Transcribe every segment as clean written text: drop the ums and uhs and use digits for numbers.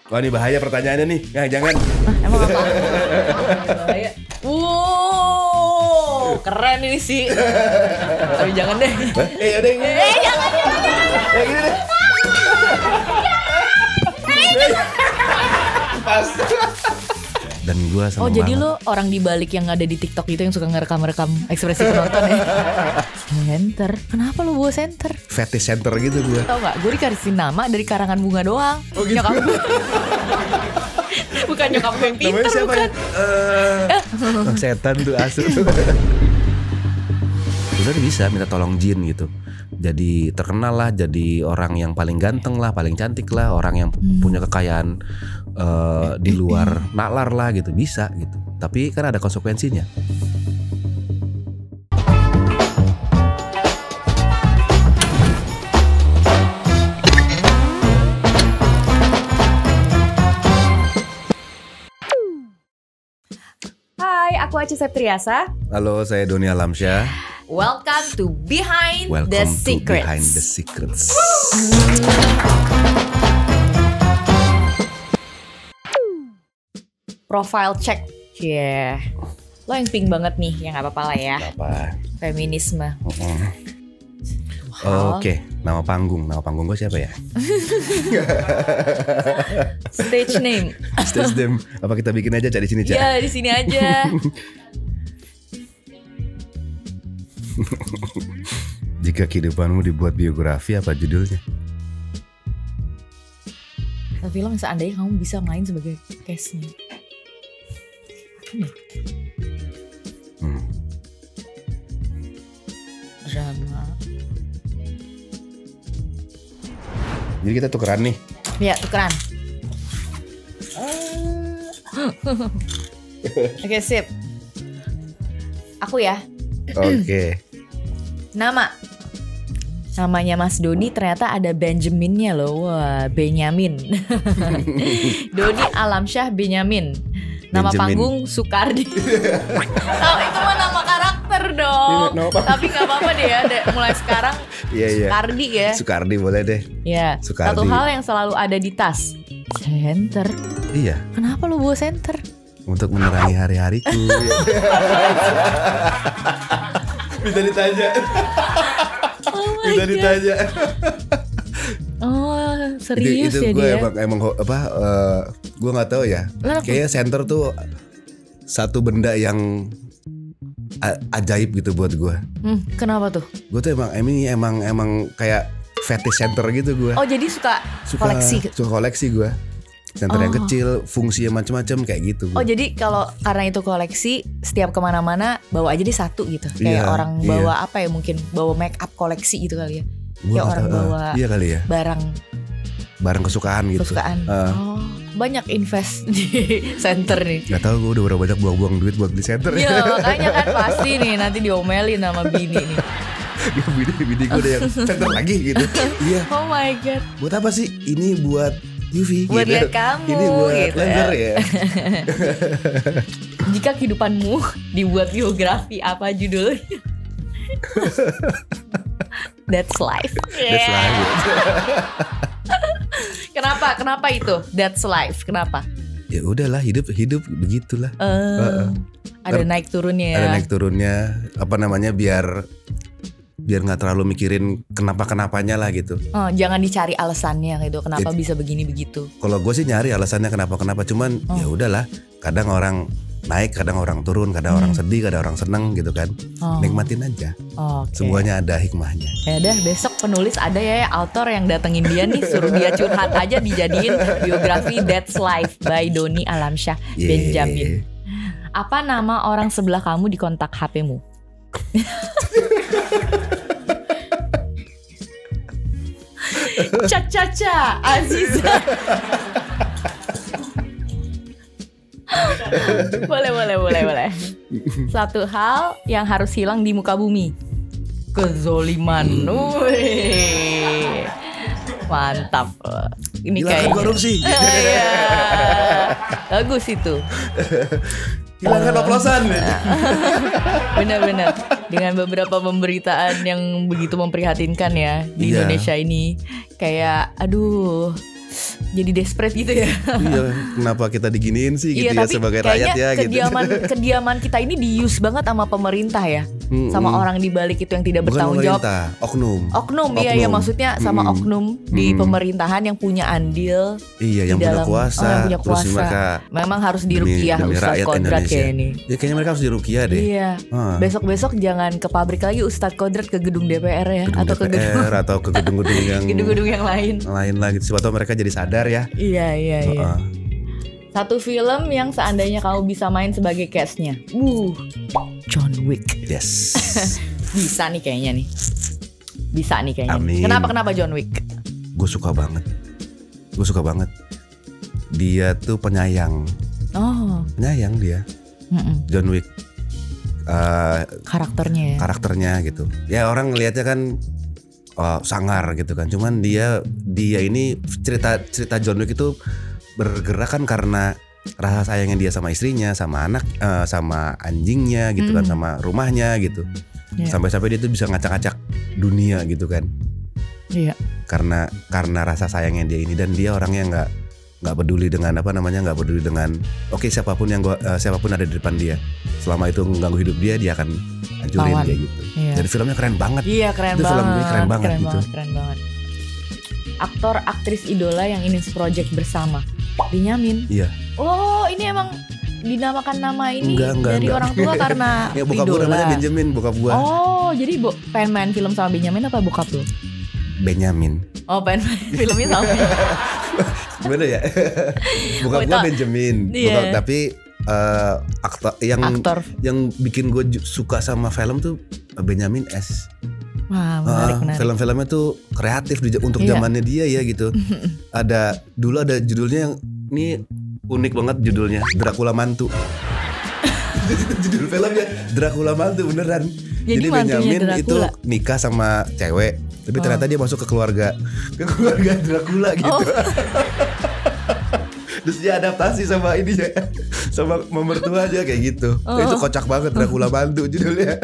Wah ini bahaya pertanyaannya nih. Nah, jangan. Emang apa? Bahaya. Wow, keren ini sih. Tapi jangan deh. Udah ini. Jangan. Ya gini deh. Pas. Dan gue seneng jadi banget. lo orang di balik yang ada di TikTok itu yang suka ngerekam ekspresi penonton ya. Center. Kenapa lo bawa center? Fetish center gitu gue. Tau gak? Gue dikasih nama dari karangan bunga doang. Oh gitu. Nyokap gue. Bukan nyokap gue yang pinter, bukan. Setan tuh asu. Terus bisa minta tolong jin gitu. Jadi terkenal lah, jadi orang yang paling ganteng lah, paling cantik lah, orang yang punya kekayaan di luar nalar lah gitu, bisa gitu. Tapi kan ada konsekuensinya. Hai, aku Aca Septriasa. Halo, saya Doni Alamsyah. Welcome to Behind Welcome the to Secrets. Behind the Secrets. Profile check. Yeah. Lo yang pink banget nih, ya gak apa-apa lah ya. Apa? Feminisme. Oke, nama panggung gue siapa ya? Stage name. Stage name. Apa kita bikin aja Cak di sini Cak? Ya di sini aja. Jika kehidupanmu dibuat biografi, apa judulnya? Film seandainya kamu bisa main sebagai case-nya. Drama. Jadi kita tukeran nih. Ya, tukeran. Oke, sip. Aku ya. Oke. Namanya Mas Doni ternyata ada Benjaminnya loh. Wah, Benyamin. Doni Alamsyah Benyamin. Nama Benjamin. panggung Sukardi. Oh, itu mah nama karakter dong. Tapi gak apa-apa deh ya. Mulai sekarang Iya. Sukardi ya. Sukardi boleh deh. Ya. Sukardi. Satu hal yang selalu ada di tas. Center. Iya. Kenapa lu bawa center? Untuk menerangi hari-hariku. Bisa ditanya. Oh my Bisa God. ditanya. Oh, serius itu ya gue dia? emang gue nggak tahu ya. Kayaknya center tuh satu benda yang ajaib gitu buat gue. Kenapa tuh? Gue tuh emang kayak fetish center gitu gue. Oh, jadi suka koleksi. Suka koleksi gue. Center yang kecil, fungsinya macam-macam kayak gitu. Oh, jadi kalau karena itu koleksi, setiap kemana-mana bawa aja di satu gitu. Kayak Iya, orang bawa apa ya, mungkin bawa make up koleksi gitu kali ya. Kayak orang bawa iya kali ya. barang kesukaan gitu. Oh, banyak invest di center nih. Gak tau gue udah berapa banyak buang-buang duit buat beli center. Iya, makanya kan pasti nih nanti diomelin sama bini nih. Bini gue udah yang center lagi gitu. Iya. Oh my God. Buat apa sih? Ini buat UV Buat gitu. lihat kamu Ini buat gitu laser ya. Jika kehidupanmu dibuat biografi, apa judulnya? That's life. That's life. Kenapa itu? That's life. Kenapa? Ya udahlah, hidup begitulah. Ada naik turunnya ya. Ada naik turunnya. Apa namanya, biar nggak terlalu mikirin kenapanya lah gitu. Oh, jangan dicari alasannya gitu. Kenapa bisa begini begitu? Kalau gue sih nyari alasannya kenapa. Cuman ya udahlah. Kadang orang naik, kadang orang turun, kadang orang sedih, kadang orang seneng gitu kan. Nikmatin aja. Okay. Semuanya ada hikmahnya. Ya udah, besok penulis ada ya author yang datengin dia nih, suruh dia curhat aja, dijadiin biografi That's Life by Doni Alamsyah Benjamin. Apa nama orang sebelah kamu di kontak HP-mu? Caca Aziza. Boleh. Satu hal yang harus hilang di muka bumi. Kezoliman. Mantap. Ini Hilangkan kayak korupsi. Iya. Bagus itu. Hilangkan oplosan. Benar-benar. Dengan beberapa pemberitaan yang begitu memprihatinkan ya di Indonesia ini. Kayak aduh, jadi desperate gitu ya. Iya, kenapa kita diginiin sih gitu ya tapi sebagai rakyat ya kediaman kita ini diuse banget sama pemerintah ya. Sama orang di balik itu yang tidak bertanggung jawab. Oknum, iya maksudnya sama oknum di pemerintahan yang punya andil. Iya, yang punya kuasa. Yang punya kuasa. Terus mereka memang harus diruqyah Ustadz Kodrat kayak ini. Ya kayaknya mereka harus diruqyah deh. Iya. Besok-besok jangan ke pabrik lagi Ustadz Kodrat, ke gedung DPR ya, atau ke gedung-gedung yang gedung-gedung yang lain lagi. Siapa tahu mereka jadi sadar ya. Iya. Satu film yang seandainya kamu bisa main sebagai cast-nya. John Wick. Yes. Bisa nih kayaknya. Amin. Kenapa John Wick? Gue suka banget. Dia tuh penyayang. Penyayang dia. John Wick. Karakternya gitu. Ya orang ngelihatnya kan sangar gitu kan. Cuman dia ini cerita John Wick itu bergerak kan karena rasa sayangnya dia sama istrinya, sama anak, sama anjingnya gitu kan, sama rumahnya gitu. Sampai-sampai dia tuh bisa ngacak-ngacak dunia gitu kan. Iya. Karena rasa sayangnya dia ini, dan dia orangnya nggak peduli dengan nggak peduli dengan siapapun ada di depan dia. Selama itu mengganggu hidup dia akan hancurin dia gitu. Iya. Jadi filmnya keren banget. Iya, keren banget. Film ini keren banget gitu. Keren banget. Aktor aktris idola yang ingin seproject bersama. Benyamin. Iya. Oh, ini emang dinamakan nama ini enggak. orang tua karena ya, bokap gue namanya Benjamin, bokap gue. Oh, jadi pengen main film sama Benyamin apa bokap lo? Benyamin. Oh, pengen main filmnya sama. Gimana ya? Bokap gue Benjamin. Yeah. Tapi aktor yang bikin gue suka sama film tuh Benyamin S. Wah, menarik. Film-filmnya tuh kreatif untuk zamannya dia ya gitu. Dulu ada judulnya yang ini unik banget judulnya, Dracula Mantu. Judul filmnya Dracula Mantu beneran. Jadi Benyamin itu nikah sama cewek, tapi ternyata dia masuk ke keluarga Dracula gitu. Terus dia adaptasi sama ini ya, sama mertuanya kayak gitu. Itu kocak banget, Dracula Mantu judulnya.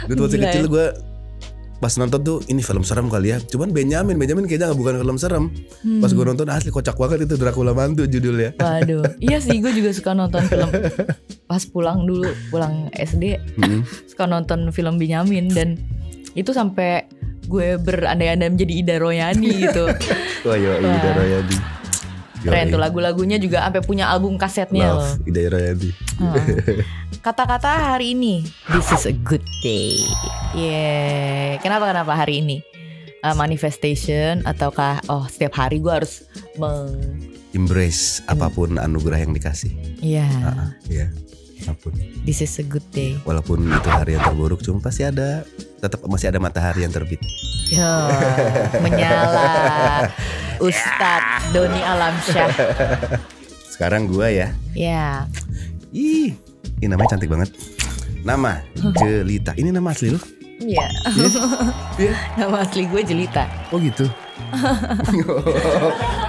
Dulu waktu kecil gue pas nonton tuh ini film serem kali ya. Cuman Benyamin kayaknya bukan film serem. Pas gue nonton asli kocak banget itu, Dracula Mantu judulnya. Waduh. Iya sih, gue juga suka nonton film. Pas pulang SD suka nonton film Benyamin, dan itu sampai gue berandai-andai menjadi Ida Royani gitu. Ida Royani. Keren tuh, lagu-lagunya juga sampai punya album kasetnya loh. Ida Royani. Kata-kata hari ini, this is a good day. Yeah. Kenapa hari ini? Manifestation ataukah setiap hari gue harus embrace apapun anugerah yang dikasih. Iya. Iya. Apapun. This is a good day. Walaupun itu hari yang terburuk, cuma tetap masih ada matahari yang terbit. Yo, menyala. Ustadz Doni Alamsyah. Sekarang gue ya. Ya. Ini namanya cantik banget. Nama Jelita. Ini nama asli lu? Iya. Nama asli gue Jelita. Oh gitu.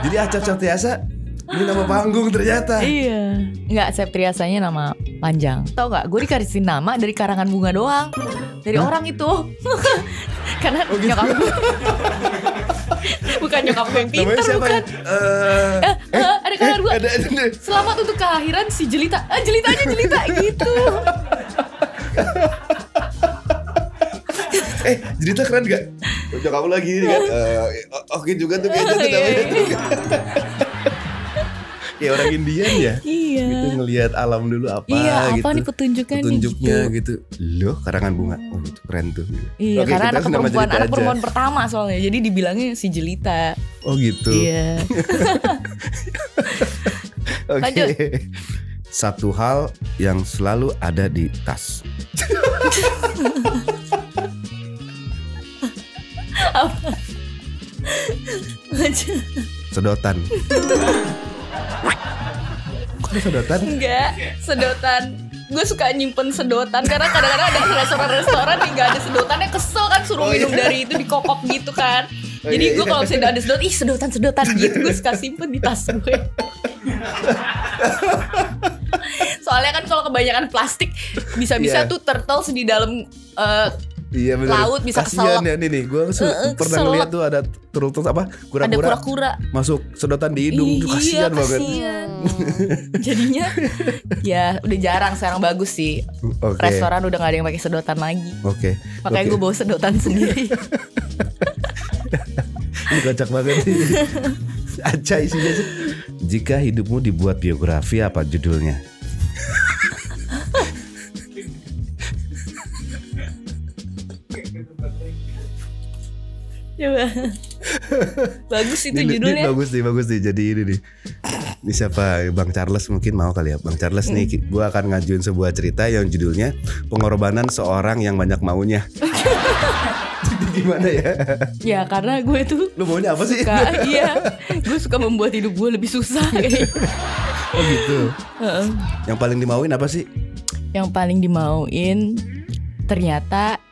Jadi Acap Septriasa ini nama panggung ternyata. Iya. Enggak, Septriasanya nama panjang. Tahu nggak? Gue dikasih nama dari karangan bunga doang. Dari orang itu. Karena nyokap gue. Bukan nyokap gue yang pinter, bukan. Ada kabar gue. Selamat untuk kelahiran si Jelita. Jelitanya Jelita gitu. Jelita keren gak? Nyokap lu lagi kan. Oke juga tuh kayaknya tuh namanya. Kayak orang Indian ya. Iya. Gitu ngelihat alam dulu apa gitu. Apa nih petunjuknya gitu. Loh, karangan bunga. Oh, itu keren tuh. Iya, karena anak perempuan pertama soalnya. Jadi dibilangnya si Jelita. Oh gitu. Iya. Oke. Satu hal yang selalu ada di tas. Apa? Sedotan. Kok ada sedotan? Enggak, sedotan. Gue suka nyimpen sedotan karena kadang-kadang ada restoran-restoran yang gak ada sedotannya, kesel kan, suruh minum dari itu dikokop gitu kan. Jadi gue kalau misalnya ada sedotan gitu, gue suka simpen di tas gue. Soalnya kan kalau kebanyakan plastik bisa-bisa tuh turtles di dalam Iya bener. Laut bisa kasian keselak. ya nih gue pernah keselak. ngeliat tuh ada turtle apa Ada kura-kura masuk sedotan di hidung tuh kasian banget. Jadinya ya udah jarang sekarang, bagus sih. Oke. Restoran udah gak ada yang pakai sedotan lagi. Oke. Makanya gue bawa sedotan sendiri. Ini kocak banget sih. Aja isinya sih. Jika hidupmu dibuat biografi, apa judulnya? Coba. Bagus itu judulnya. Bagus nih. Jadi ini nih. Ini siapa? Bang Charles mungkin mau kali ya. Bang Charles nih, gue akan ngajuin sebuah cerita yang judulnya Pengorbanan Seorang Yang Banyak Maunya. Gimana ya? Ya karena gue tuh lu maunya apa sih? Iya, gue suka membuat hidup gue lebih susah kayaknya. Oh gitu. Yang paling dimauin apa sih? Yang paling dimauin ternyata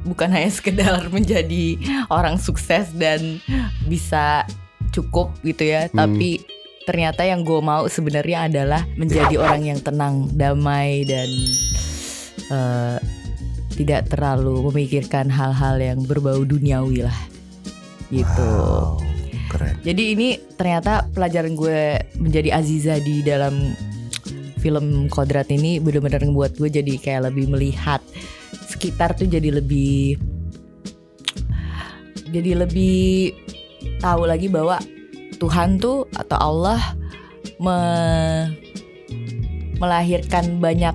bukan hanya sekedar menjadi orang sukses dan bisa cukup gitu ya, tapi ternyata yang gue mau sebenarnya adalah menjadi orang yang tenang, damai, dan tidak terlalu memikirkan hal-hal yang berbau duniawi lah gitu. Wow, keren. Jadi ini ternyata pelajaran gue menjadi Aziza di dalam film Kodrat ini benar-benar membuat gue jadi kayak lebih melihat sekitar tuh, jadi lebih tahu lagi bahwa Tuhan tuh atau Allah melahirkan banyak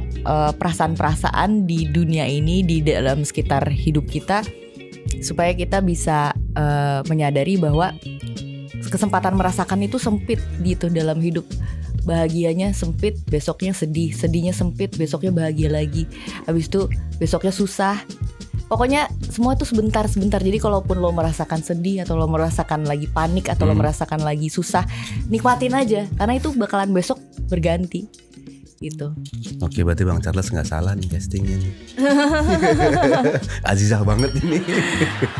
perasaan-perasaan di dunia ini, di dalam sekitar hidup kita, supaya kita bisa menyadari bahwa kesempatan merasakan itu sempit gitu dalam hidup. Bahagianya sempit, besoknya sedih, sedihnya sempit, besoknya bahagia lagi, habis itu besoknya susah. Pokoknya semua tuh sebentar-sebentar. Jadi kalaupun lo merasakan sedih, atau lo merasakan lagi panik, atau lo merasakan lagi susah, nikmatin aja, karena itu bakalan besok berganti gitu. Oke, berarti Bang Charles gak salah nih castingnya nih. Azizah banget ini.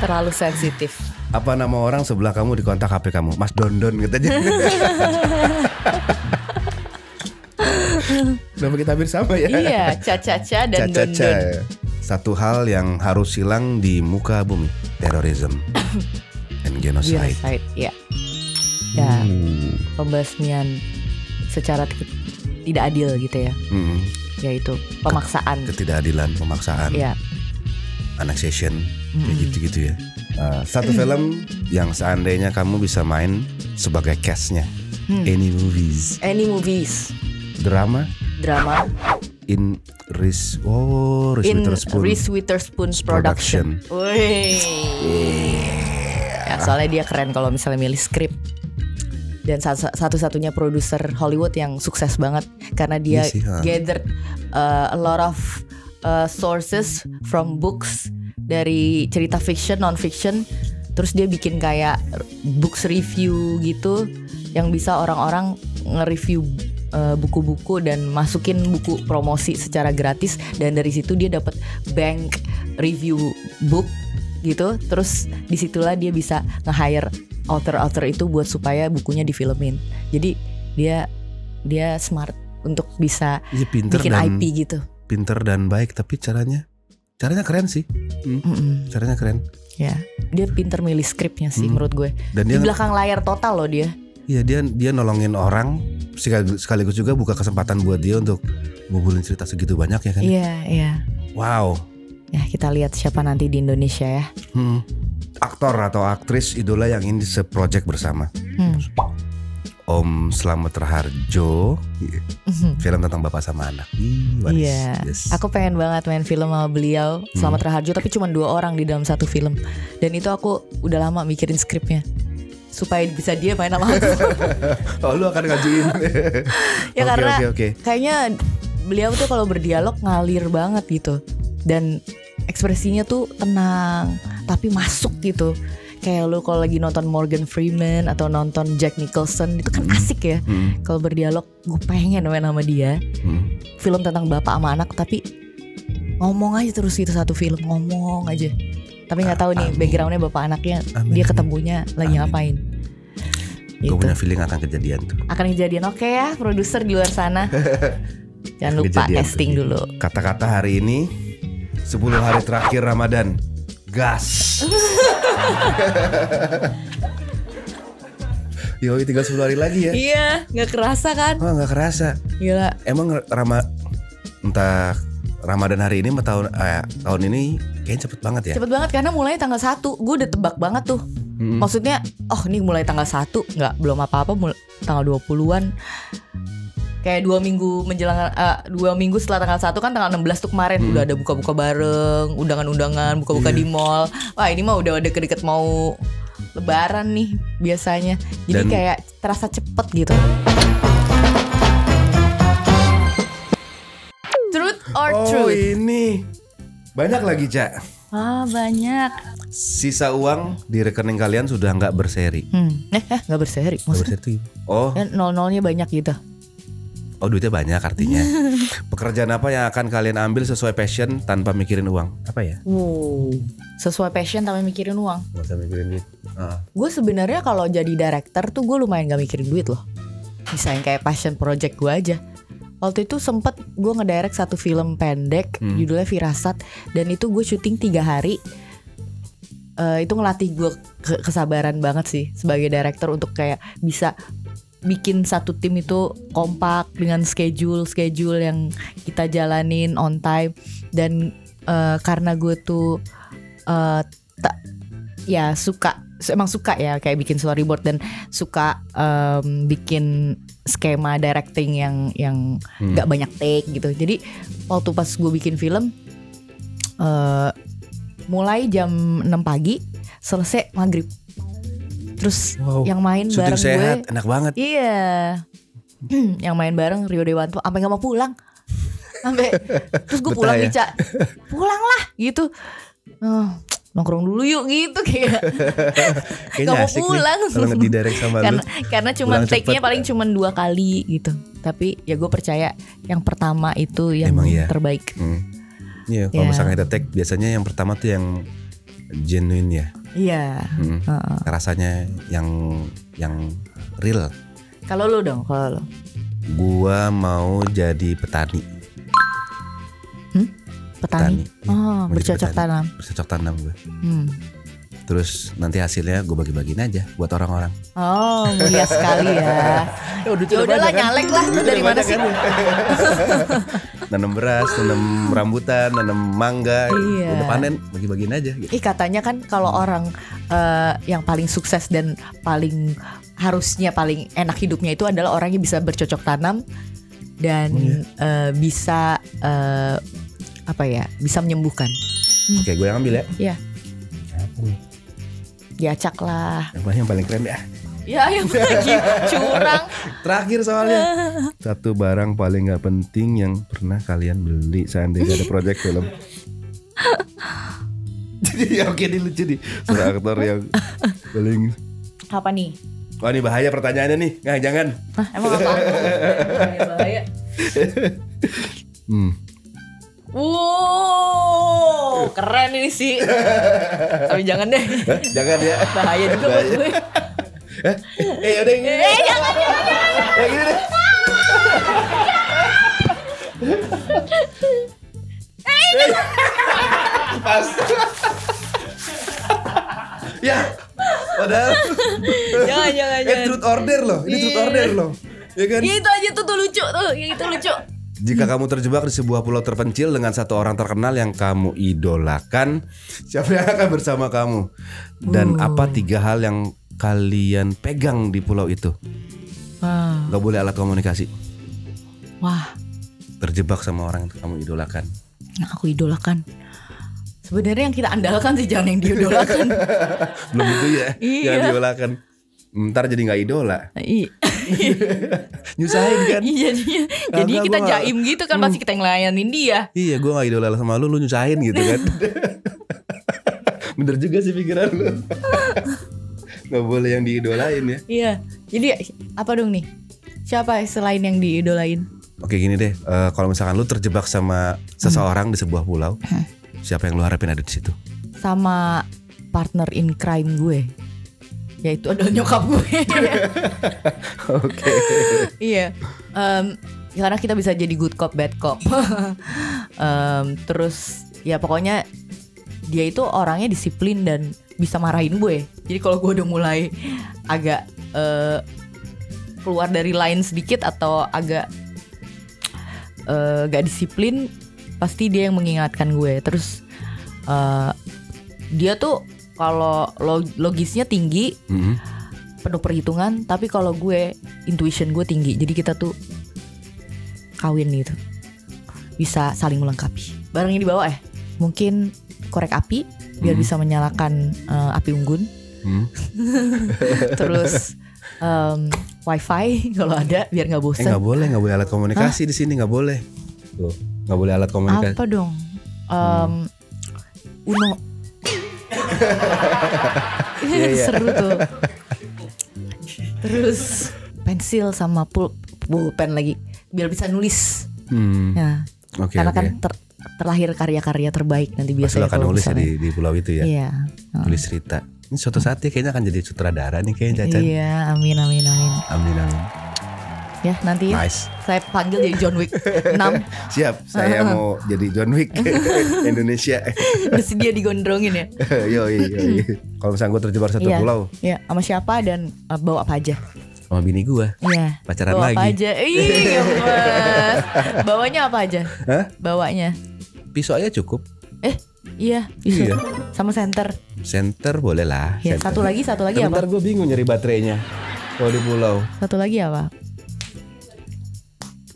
Terlalu sensitif. Apa nama orang sebelah kamu di kontak HP kamu? Mas Dondon katanya. Nama kita hampir sama ya. Iya, Caca dan Dondon. Satu hal yang harus hilang di muka bumi, terorisme and genocide. Ya. Ya, pembasmian secara tidak adil gitu ya. Yaitu pemaksaan. Ketidakadilan, pemaksaan. Ya. Annexation, kayak gitu-gitu ya. Satu film yang seandainya kamu bisa main sebagai castnya. Any movies. Drama. In Reese Witherspoon's production. Wih. Ya, soalnya dia keren kalau misalnya milih skrip. Dan satu-satunya produser Hollywood yang sukses banget, karena dia gathered a lot of sources from books, dari cerita fiction, non-fiction. Terus dia bikin kayak books review gitu, yang bisa orang-orang nge-review buku-buku dan masukin buku promosi secara gratis. Dan dari situ dia dapat bank review book gitu. Terus disitulah dia bisa nge-hire author-author itu buat supaya bukunya difilmin. Jadi dia smart untuk bisa bikin IP gitu. Pinter dan baik, tapi caranya keren sih. Caranya keren. Ya, dia pinter milih skripnya sih menurut gue. Dan di belakang layar total loh dia. Iya, dia nolongin orang, sekaligus juga buka kesempatan buat dia untuk ngumpulin cerita segitu banyak ya kan. Iya. Wow. Ya, kita lihat siapa nanti di Indonesia ya. Aktor atau aktris idola yang ingin se-project bersama. Om Slamet Raharjo, film tentang bapak sama anak. Iya. Yes. Aku pengen banget main film sama beliau, Slamet Raharjo, tapi cuma 2 orang di dalam satu film. Dan itu aku udah lama mikirin skripnya supaya bisa dia main sama aku. Oh, lu akan ngajuin? Ya karena kayaknya beliau tuh kalau berdialog ngalir banget gitu. Dan ekspresinya tuh tenang tapi masuk gitu. Kayak lu kalau lagi nonton Morgan Freeman atau nonton Jack Nicholson, itu kan asik ya. Kalau berdialog, gue pengen main sama dia. Film tentang bapak sama anak, tapi ngomong aja terus gitu, satu film ngomong aja. Tapi nggak tahu nih backgroundnya bapak anaknya, dia ketemunya lagi ngapain. Gue punya feeling akan kejadian tuh. Akan kejadian, oke ya produser di luar sana. Jangan lupa casting dulu. Kata-kata hari ini, 10 hari terakhir Ramadan. Gas. Yoi, tinggal 10 hari lagi ya. Iya, gak kerasa kan? Oh, gak kerasa. Gila. Emang entah Ramadan hari ini tahun ini kayaknya cepet banget ya. Cepet banget karena mulai tanggal 1. Gue udah tebak banget tuh. Maksudnya, ini mulai tanggal 1. Belum apa-apa, tanggal 20-an. Kayak 2 minggu menjelang 2 minggu setelah tanggal 1 kan tanggal 16 tuh kemarin udah ada buka-buka bareng, undangan-undangan, buka-buka di mall. Wah, ini mah udah deket-deket mau Lebaran nih biasanya. Jadi kayak terasa cepet gitu. Truth or truth? Oh, ini banyak lagi, Cak. Banyak. Sisa uang di rekening kalian sudah nggak berseri. Nggak berseri. Maksudnya tuh. Oh, nol-nolnya banyak gitu. Oh, duitnya banyak artinya. Pekerjaan apa yang akan kalian ambil sesuai passion tanpa mikirin uang? Apa ya? Sesuai passion tanpa mikirin uang. Gak usah mikirin duit. Gue sebenarnya kalau jadi director tuh gue lumayan gak mikirin duit loh. Bisa yang kayak passion project gue aja. Waktu itu sempet gue ngedirect satu film pendek judulnya Firasat. Dan itu gue syuting 3 hari. Itu ngelatih gue kesabaran banget sih sebagai director untuk kayak bisa bikin satu tim itu kompak dengan schedule yang kita jalanin on time. Dan karena gue tuh emang suka ya kayak bikin storyboard dan suka bikin skema directing yang gak banyak take gitu. Jadi waktu pas gue bikin film mulai jam 6 pagi selesai maghrib. Terus yang main bareng sehat, gue enak banget. Iya. Yang main bareng Rio Dewanto sampai gak mau pulang. Terus gue pulang nih, Cak. Pulang lah gitu. Nongkrong dulu yuk gitu kayak. Gak mau pulang. Kalau ngedirect sama lu. Karena cuma take-nya paling cuma 2 kali gitu. Tapi ya gue percaya yang pertama itu yang terbaik. Iya, kalau misalnya kita take biasanya yang pertama tuh yang genuine ya. Iya. Rasanya yang real. Kalau lu dong, kalau lu? Gua mau jadi petani. Petani. Bercocok tanam. Bercocok tanam gue. Terus nanti hasilnya gue bagi-bagiin aja buat orang-orang. Oh, mulia sekali ya. Ya udahlah, nyalek lah. Dari mana sih? Nanam beras, nanam rambutan, nanam mangga. Udah panen, bagi-bagiin aja gitu. Katanya kan kalau orang yang paling sukses dan harusnya paling enak hidupnya itu adalah orang yang bisa bercocok tanam dan bisa bisa menyembuhkan. Oke, gue yang ambil ya. Iya. Diacak lah. Yang paling keren ya. Ya, yang lagi curang. Terakhir soalnya. Satu barang paling gak penting yang pernah kalian beli seandainya ada project film. Jadi oke, ini lucu nih. Seorang aktor yang paling. Apa nih? Wah, ini bahaya pertanyaannya nih. Nggak, jangan. Emang apa? Bahaya. Wow, keren ini sih. Tapi jangan deh. Jangan ya. Bahaya juga buat gue. Udah ini. Jangan. Gini deh. Pas. Ya. Padahal. Jangan. Truth order loh. Ini truth order loh. Ya kan? Ya itu aja tuh lucu tuh. Itu lucu. Jika kamu terjebak di sebuah pulau terpencil dengan satu orang terkenal yang kamu idolakan, siapa yang akan bersama kamu? Dan apa 3 hal yang kalian pegang di pulau itu? Gak boleh alat komunikasi. Wah. Terjebak sama orang yang kamu idolakan. Yang aku idolakan. Sebenarnya yang kita andalkan sih, jangan yang diidolakan. Belum tentu ya. Yang diidolakan. Ntar jadi gak idola. Nyusahin kan. Iya. Jadi kita jaim gitu kan, pasti kita ngelayanin dia. Iya, gue gak idola sama lu nyusahin gitu kan. Bener juga sih pikiran lu. Gak boleh yang diidolain ya. Iya. Jadi apa dong nih? Siapa selain yang diidolain? Oke, gini deh. Kalau misalkan lu terjebak sama seseorang di sebuah pulau, siapa yang lu harapin ada di situ? Sama partner in crime gue. Yaitu adalah nyokap gue. Oke. Iya. Karena kita bisa jadi good cop, bad cop. Terus Ya pokoknya dia itu orangnya disiplin dan bisa marahin gue. Jadi kalau gue udah mulai agak keluar dari line sedikit atau agak gak disiplin, pasti dia yang mengingatkan gue. Terus dia tuh kalau logisnya tinggi, penuh perhitungan. Tapi kalau gue intuition gue tinggi. Jadi kita tuh kawin gitu, bisa saling melengkapi. Barang yang dibawa mungkin korek api biar bisa menyalakan api unggun. Terus wifi kalau ada biar nggak bosan. Nggak boleh alat komunikasi di sini, nggak boleh. Tuh, nggak boleh alat komunikasi. Apa dong? Uno. Seru tuh. Terus pensil sama pulpen lagi biar bisa nulis. Ya. Karena kan terlahir karya-karya terbaik nanti biasanya. Silakan nulis di pulau itu ya. Iya. Tulis cerita. Ini suatu saat dia kayaknya akan jadi sutradara nih kayaknya, Cacan. Iya, amin. Amin. Ya nanti nice. Saya panggil jadi John Wick 6. Siap, saya mau jadi John Wick Indonesia. Terus dia digondrongin ya. Yoi. Kalau misalnya gue terjebak satu pulau. Iya, sama siapa dan bawa apa aja? Sama bini gue. Iya. Pacaran bawa lagi. Apa aja? Gemes. Bawanya apa aja? Hah? Bawanya. Pisau aja cukup. Iya, pisau. Iya. Sama senter. Senter boleh lah. Ya, satu lagi apa? Bentar gue bingung nyari baterainya. Kalau di pulau. Satu lagi apa?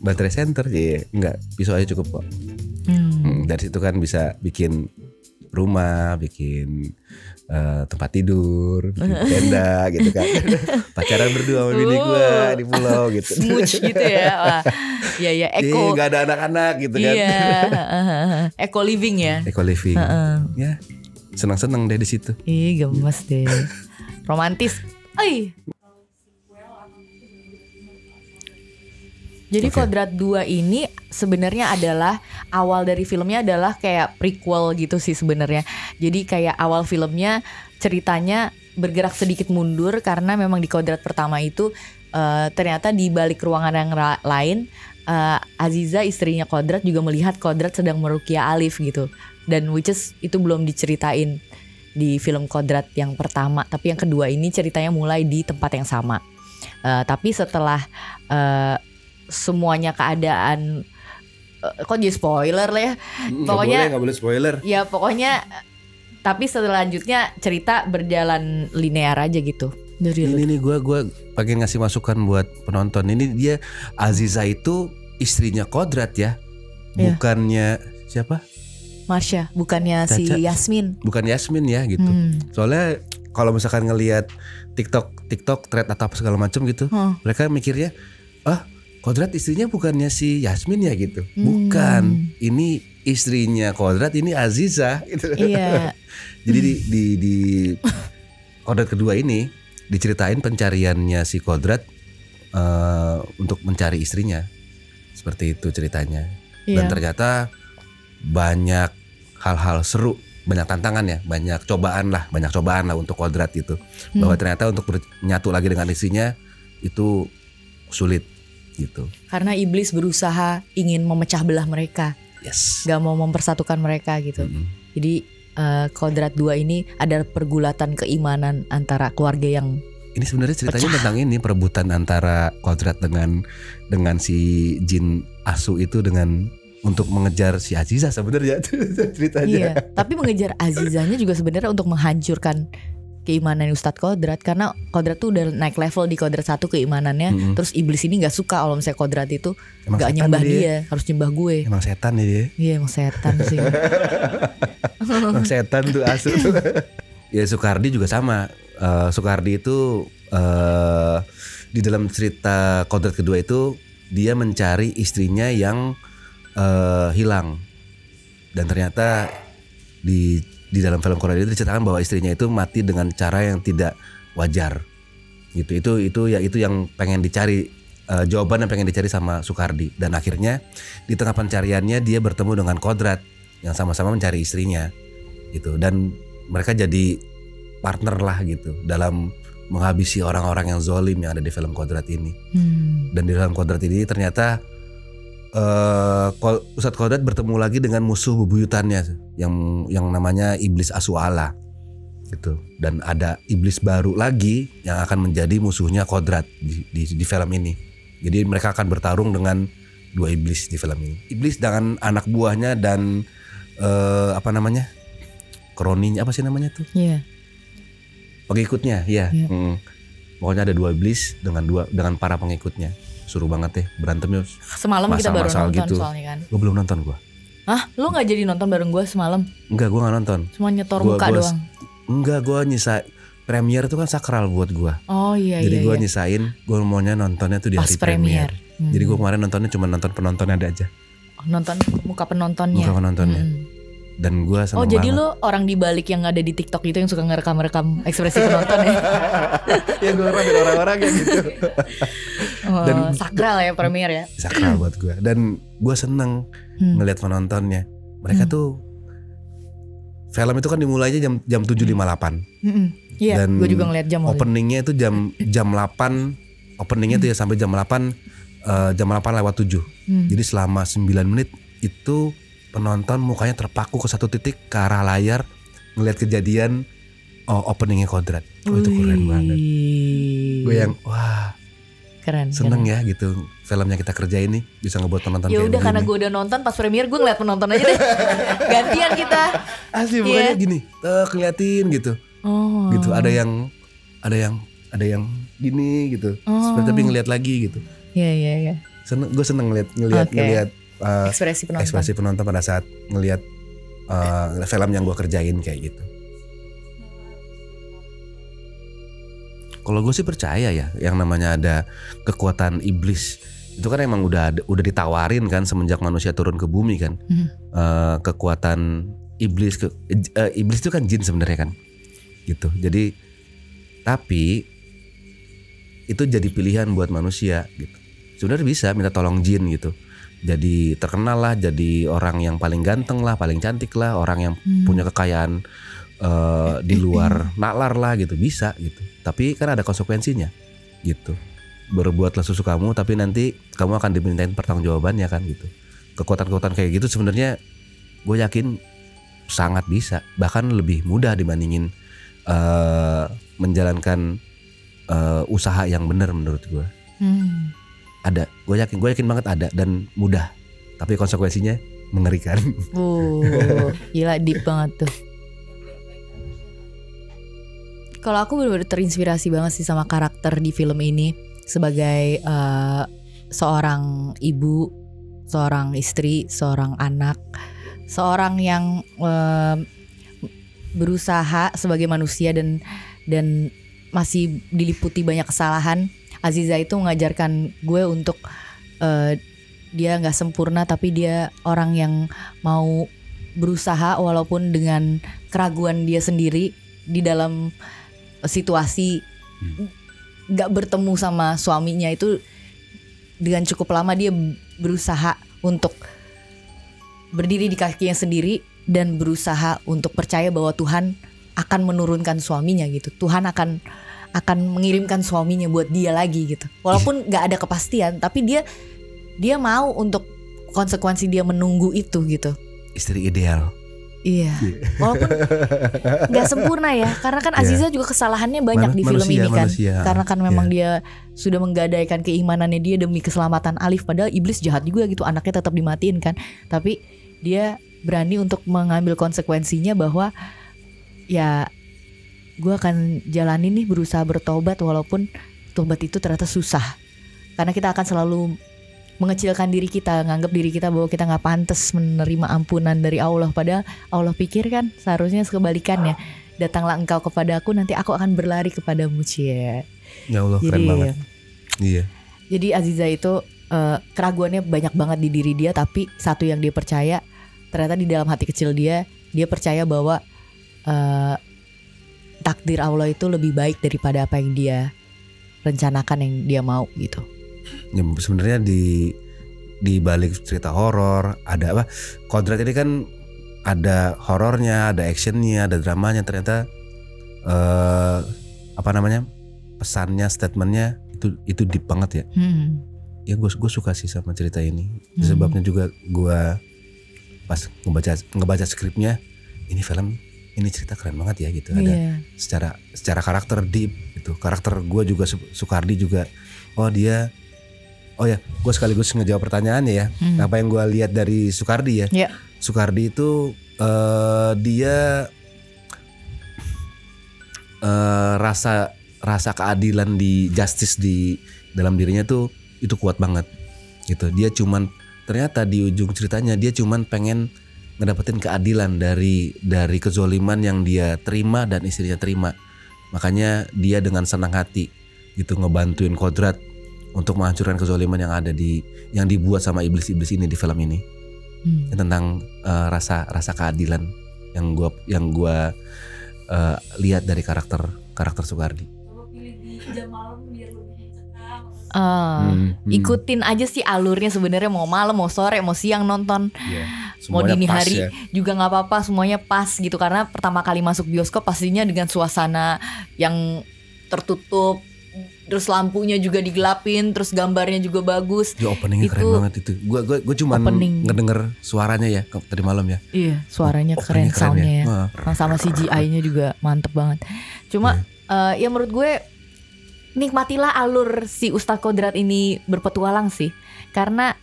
Baterai center ya, enggak, pisau aja cukup kok. Dari situ kan bisa bikin rumah, bikin tempat tidur, bikin tenda gitu kan. Pacaran berdua sama bini gue di pulau gitu. Smooch gitu ya. Wah. Iya, eco. Gak ada anak-anak gitu kan. Iya. Eco living ya. Eco living. Ya, senang-senang deh di situ. Ih, gemes deh. Romantis. Jadi Kodrat 2 ini sebenarnya adalah awal dari filmnya adalah kayak prequel gitu sih sebenarnya. Jadi kayak awal filmnya ceritanya bergerak sedikit mundur karena memang di Kodrat pertama itu ternyata di balik ruangan yang lain Aziza istrinya Kodrat juga melihat Kodrat sedang meruqyah Alif gitu. Dan which is itu belum diceritain di film Kodrat yang pertama, tapi yang kedua ini ceritanya mulai di tempat yang sama. Tapi setelah semuanya keadaan kok jadi spoiler lah ya. Pokoknya nggak boleh spoiler. Ya pokoknya tapi selanjutnya cerita berjalan linear aja gitu. Ini gue pengen ngasih masukan buat penonton. Ini dia Aziza itu istrinya Kodrat ya. Bukannya siapa? Marsha, bukannya Caca. si Yasmin. Bukan Yasmin ya gitu. Soalnya kalau misalkan ngelihat TikTok thread atau apa segala macam gitu, mereka mikirnya Kodrat istrinya bukannya si Yasmin ya gitu. Bukan. Ini istrinya Kodrat, ini Aziza gitu. Iya. Jadi di Kodrat kedua ini diceritain pencariannya si Kodrat untuk mencari istrinya. Seperti itu ceritanya. Dan ternyata banyak hal-hal seru, banyak tantangan ya, banyak cobaan lah untuk Kodrat itu. Bahwa ternyata untuk menyatu lagi dengan istrinya itu sulit gitu. Karena iblis berusaha ingin memecah belah mereka. Yes. Gak mau mempersatukan mereka gitu. Jadi Kodrat 2 ini ada pergulatan keimanan antara keluarga yang ini sebenarnya ceritanya tentang ini perebutan antara Kodrat dengan si jin asu itu dengan untuk mengejar si Aziza sebenarnya ceritanya. Iya, tapi mengejar Azizanya juga sebenarnya untuk menghancurkan keimanan Ustadz Kodrat. Karena Kodrat tuh udah naik level di Kodrat 1 keimanannya. Terus iblis ini gak suka kalau misalnya Kodrat itu emang gak nyembah dia, harus nyembah gue. Emang setan ya dia. Iya emang setan sih. Emang setan tuh asu. Ya Sukardi juga sama. Sukardi itu di dalam cerita Kodrat kedua itu dia mencari istrinya yang hilang. Dan ternyata di dalam film Korea itu diceritakan bahwa istrinya itu mati dengan cara yang tidak wajar. Gitu. Itu yang pengen dicari, jawaban yang pengen dicari sama Sukardi. Dan akhirnya di tengah pencariannya dia bertemu dengan Kodrat yang sama-sama mencari istrinya. Gitu. Dan mereka jadi partner lah gitu dalam menghabisi orang-orang yang zolim yang ada di film Kodrat ini. Dan di dalam Kodrat ini ternyata Ustadz Kodrat bertemu lagi dengan musuh bebuyutannya yang namanya iblis Asu'ala gitu. Dan ada iblis baru lagi yang akan menjadi musuhnya Kodrat di film ini. Jadi mereka akan bertarung dengan dua iblis di film ini. Iblis dengan anak buahnya dan kroninya apa sih namanya tuh? Iya. Pengikutnya, ya. Pokoknya ada dua iblis dengan para pengikutnya. Suruh banget deh berantemnya. Semalam kita baru nonton gitu. soalnya kan. Gue belum nonton gue. Hah? Lu gak jadi nonton bareng gue semalam? Enggak, gue gak nonton. Cuma nyetor muka doang. Enggak, gue nyisa. Premier itu kan sakral buat gue. Oh iya. Jadi gue iya. nyisain, gue maunya nontonnya tuh di hari premier. Jadi gue kemarin nontonnya cuma nonton penontonnya ada aja. Nonton muka penontonnya. Muka penontonnya. Dan gue seneng banget. Oh jadi lu orang di balik yang ada di TikTok itu yang suka ngerekam ekspresi penonton ya? Ya gue ngerekam orang-orang kayak gitu. Dan sakral ya premier ya. Sakral buat gue. Dan gue seneng ngelihat penontonnya. Mereka tuh film itu kan dimulainya jam 7.58. Iya. Gue juga ngeliat jam. Openingnya itu jam 8. Openingnya tuh ya sampai jam 8. Jam 8:07. Jadi selama 9 menit itu penonton mukanya terpaku ke satu titik ke arah layar ngelihat kejadian openingnya Kodrat. Itu keren banget. Gue yang wah keren. Seneng ya gitu filmnya kita kerjain nih bisa ngebuat penonton. Ya udah karena gue udah nonton pas premier gue ngeliat penonton aja deh. Gantian kita. Asli bukannya gini keliatin gitu. Gitu ada yang gini gitu. Seperti tapi ngeliat lagi gitu. Iya. Gue seneng ngeliat ekspresi penonton pada saat ngelihat film yang gue kerjain kayak gitu. Kalau gue sih percaya ya yang namanya ada kekuatan iblis itu kan emang udah ditawarin kan semenjak manusia turun ke bumi kan. Kekuatan iblis iblis itu kan jin sebenarnya kan gitu. Jadi tapi itu jadi pilihan buat manusia gitu. Sebenarnya bisa minta tolong jin gitu. Jadi terkenal lah, jadi orang yang paling ganteng lah, paling cantik lah, orang yang punya kekayaan di luar nalar lah gitu, bisa gitu. Tapi kan ada konsekuensinya gitu. Berbuatlah susu kamu, tapi nanti kamu akan dimintain pertanggungjawabannya kan gitu. Kekuatan-kekuatan kayak gitu sebenarnya gue yakin sangat bisa, bahkan lebih mudah dibandingin menjalankan usaha yang benar menurut gue. Ada, gue yakin banget ada dan mudah, tapi konsekuensinya mengerikan. Gila deep banget tuh. Kalau aku benar-benar terinspirasi banget sih sama karakter di film ini sebagai seorang ibu, seorang istri, seorang anak, seorang yang berusaha sebagai manusia dan masih diliputi banyak kesalahan. Aziza itu mengajarkan gue untuk dia gak sempurna tapi dia orang yang mau berusaha walaupun dengan keraguan dia sendiri di dalam situasi gak bertemu sama suaminya itu. Dengan cukup lama dia berusaha untuk berdiri di kakinya sendiri dan berusaha untuk percaya bahwa Tuhan akan menurunkan suaminya gitu. Tuhan akan mengirimkan suaminya buat dia lagi gitu. Walaupun gak ada kepastian, tapi dia mau untuk konsekuensi dia menunggu itu gitu. Istri ideal. Iya. Walaupun gak sempurna ya, karena kan Aziza juga kesalahannya banyak di film ini kan. Karena kan memang dia sudah menggadaikan keimanannya dia demi keselamatan Alif, padahal iblis jahat juga gitu, anaknya tetap dimatiin kan. Tapi dia berani untuk mengambil konsekuensinya bahwa ya gue akan jalani nih, berusaha bertobat walaupun tobat itu ternyata susah. Karena kita akan selalu mengecilkan diri kita, nganggap diri kita bahwa kita gak pantas menerima ampunan dari Allah. Padahal Allah pikir kan seharusnya kebalikannya. Datanglah engkau kepadaku, nanti aku akan berlari kepadamu. Cie. Ya Allah, keren banget. Iya. Jadi Aziza itu keraguannya banyak banget di diri dia, tapi satu yang dia percaya, ternyata di dalam hati kecil dia percaya bahwa takdir Allah itu lebih baik daripada apa yang dia rencanakan, yang dia mau gitu. Ya, sebenarnya di balik cerita horor ada apa? Kodrat ini kan ada horornya, ada actionnya, ada dramanya. Ternyata pesannya, statementnya itu deep banget ya. ya gue suka sih sama cerita ini. Sebabnya juga gue pas ngebaca skripnya, ini film, ini cerita keren banget ya gitu. Ada secara karakter deep gitu. Karakter gue juga Sukardi juga. Oh ya, gue sekaligus ngejawab pertanyaannya ya. Apa yang gue lihat dari Sukardi ya? Sukardi itu dia rasa keadilan di justice di dalam dirinya tuh itu kuat banget gitu. Dia cuman ternyata di ujung ceritanya dia cuman pengen ngedapetin keadilan dari kezoliman yang dia terima dan istrinya terima. Makanya dia dengan senang hati gitu ngebantuin Kodrat untuk menghancurkan kezoliman yang dibuat sama iblis-iblis ini di film ini. Tentang rasa keadilan yang gua lihat dari karakter Sukardi. Jam malam biar lebih cekam. Ikutin aja sih alurnya sebenarnya, mau malam, mau sore, mau siang nonton, mau dini hari juga nggak apa-apa, semuanya pas gitu. Karena pertama kali masuk bioskop pastinya dengan suasana yang tertutup, terus lampunya juga digelapin, terus gambarnya juga bagus. Openingnya keren banget itu. Gue cuma ngedenger suaranya ya tadi malam ya. Iya, suaranya keren soundnya ya. Sama CGI-nya juga mantep banget. Cuma ya menurut gue nikmatilah alur si Ustadz Kodrat ini berpetualang sih. Karena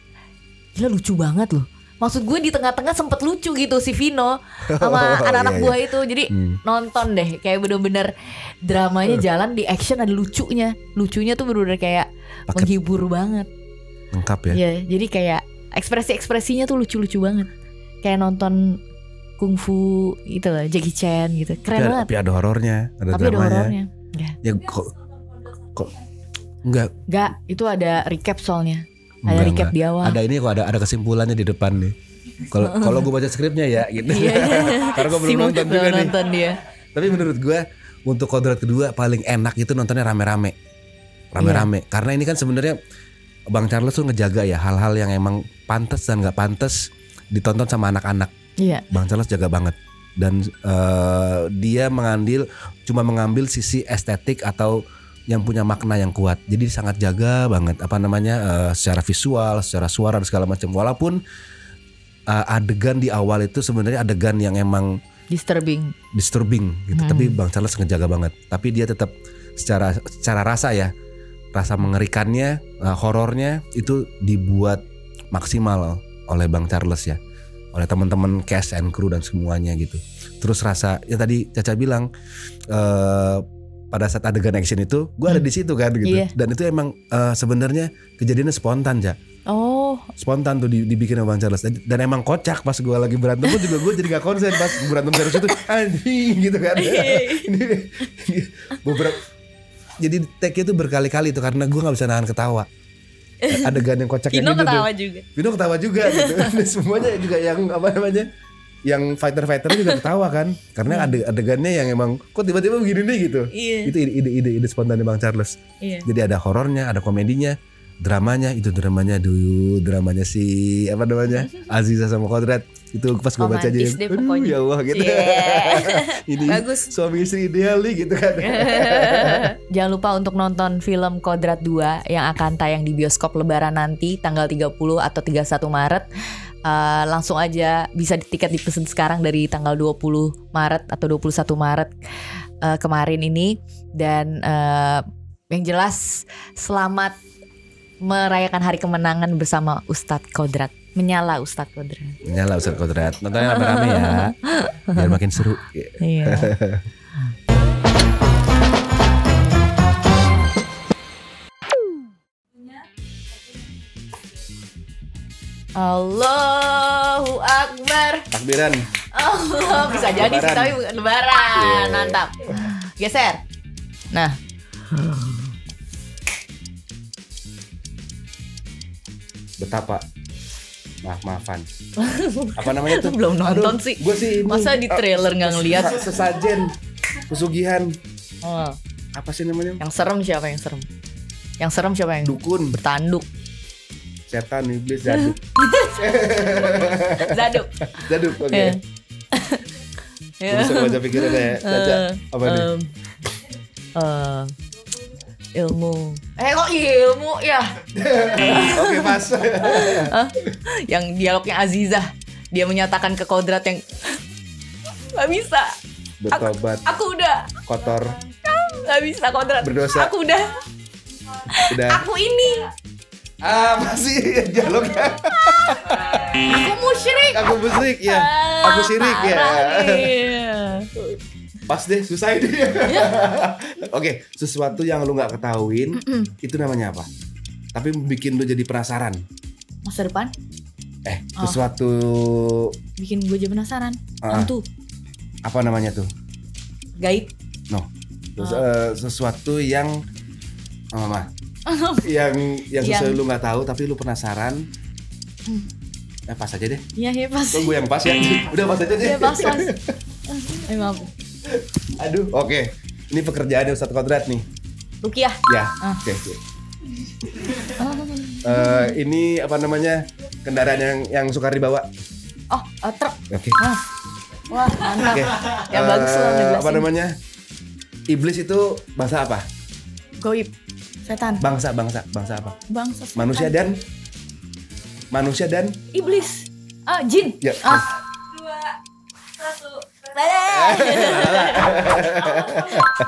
gila lucu banget loh. Maksud gue di tengah-tengah sempet lucu gitu si Vino sama anak-anak buah itu. Jadi nonton deh, kayak bener-bener dramanya jalan, di action ada lucunya. Lucunya tuh bener-bener kayak menghibur banget. Lengkap ya. Iya, jadi kayak ekspresi-ekspresinya tuh lucu-lucu banget. Kayak nonton kungfu gitu lah, Jackie Chan gitu. Keren banget. Tapi ada horornya, ada dramanya. Ya kok enggak, itu ada recap soalnya. Ada recap di awal. Ada ini kok, ada kesimpulannya di depan nih. Kalau gue baca skripnya ya gitu. Karena gue belum nonton juga nih. Dia. Tapi menurut gue untuk Kodrat kedua paling enak itu nontonnya rame-rame. Karena ini kan sebenarnya Bang Charles tuh ngejaga ya hal-hal yang emang pantas dan nggak pantas ditonton sama anak-anak. Bang Charles jaga banget. Dan dia cuma mengambil sisi estetik atau yang punya makna yang kuat. Jadi sangat jaga banget secara visual, secara suara dan segala macam. Walaupun adegan di awal itu sebenarnya adegan yang emang disturbing gitu. Tapi Bang Charles ngejaga banget. Tapi dia tetap secara rasa ya, rasa mengerikannya, horornya itu dibuat maksimal oleh Bang Charles ya, oleh teman-teman cast and crew dan semuanya gitu. Terus rasa ya tadi Caca bilang pada saat adegan action itu gue ada di situ kan gitu. Dan itu emang sebenarnya kejadiannya spontan ya. Spontan tuh dibikin sama Bang Charles. Dan emang kocak pas gue lagi berantem pun juga gue jadi gak konsen pas berantem terus itu anjing gitu kan. Jadi take-nya tuh berkali-kali tuh karena gue gak bisa nahan ketawa. Adegan yang kocak Vino gitu ketawa juga gitu. Dan semuanya juga yang fighter-fighternya juga ketawa kan. Karena adegannya yang emang kok tiba-tiba begini nih gitu. Itu ide spontan Bang Charles. Jadi ada horornya, ada komedinya, dramanya si Aziza sama Kodrat. Itu pas gue baca aja ya Allah gitu. Ini bagus. Suami istri ideal nih gitu kan. Jangan lupa untuk nonton film Kodrat 2 yang akan tayang di bioskop lebaran nanti tanggal 30 atau 31 Maret. Langsung aja bisa tiket dipesan sekarang dari tanggal 20 Maret atau 21 Maret kemarin ini. Dan yang jelas selamat merayakan hari kemenangan bersama Ustadz Kodrat. Menyala Ustadz Kodrat. Nontonnya rame-rame ya, biar makin seru. Iya. Allahu Akbar. Takbiran. Allah, bisa jadi sih tapi bukan lebaran. Mantap. Geser. Nah. Betapa maaf-maafan. Apa namanya tuh? Belum nonton sih. Gue sih masa di trailer nggak ngeliat? Sesajen, pesugihan. Apa sih namanya? Yang serem siapa yang serem? Yang serem siapa yang dukun bertanduk? Setan, iblis, Zaduk. Zaduk, oke. Bisa baca pikiran ya, baca apa nih? Ilmu. Kok ilmu ya? Oke, pas. Yang dialognya Azizah, dia menyatakan ke kodrat yang nggak bisa. Bertobat. Aku udah Kotor. nggak bisa kodrat. Berdosa. Aku udah. Aku ini. Masih dialognya. Aku musyrik. Aku musyrik ya. Aku syirik ya. Pas deh, susah ini. Oke, sesuatu yang lu nggak ketahuin itu namanya apa? Tapi bikin lu jadi penasaran. Masa depan? Sesuatu Bikin gue jadi penasaran. Ah. Hantu. apa namanya tuh? Gaib. No. Sesuatu yang yang sesuatu lu nggak tahu tapi lu penasaran. Pas aja deh. Iya pas. Tunggu yang pas ya. Udah pas aja deh. Iya pas. Emang. Aduh, oke. Ini pekerjaan Ustadz Kodrat nih. Rukiah. Ya. Oke. Ini apa namanya? Kendaraan yang suka dibawa. Oh, truk. Oke. Wah, mantap. Oke. Ya bagus loh ngejelasin. Apa namanya? Iblis itu bahasa apa? Goib. Setan. Bangsa apa? Bangsa setan. Manusia dan iblis. Jin. Ya. 2, 1.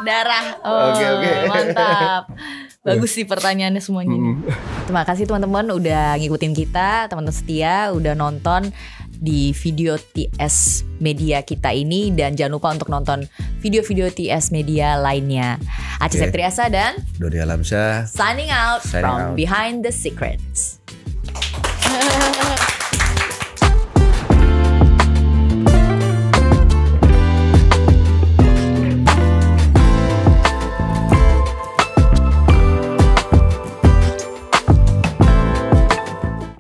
Darah. Oke. Mantap. Bagus sih pertanyaannya semuanya. Terima kasih teman-teman udah ngikutin kita, teman-teman setia udah nonton di video TS Media kita ini, dan jangan lupa untuk nonton video-video TS Media lainnya. Aca Septriasa dan Doni Alamsyah signing out Signing from out. Behind the Secrets.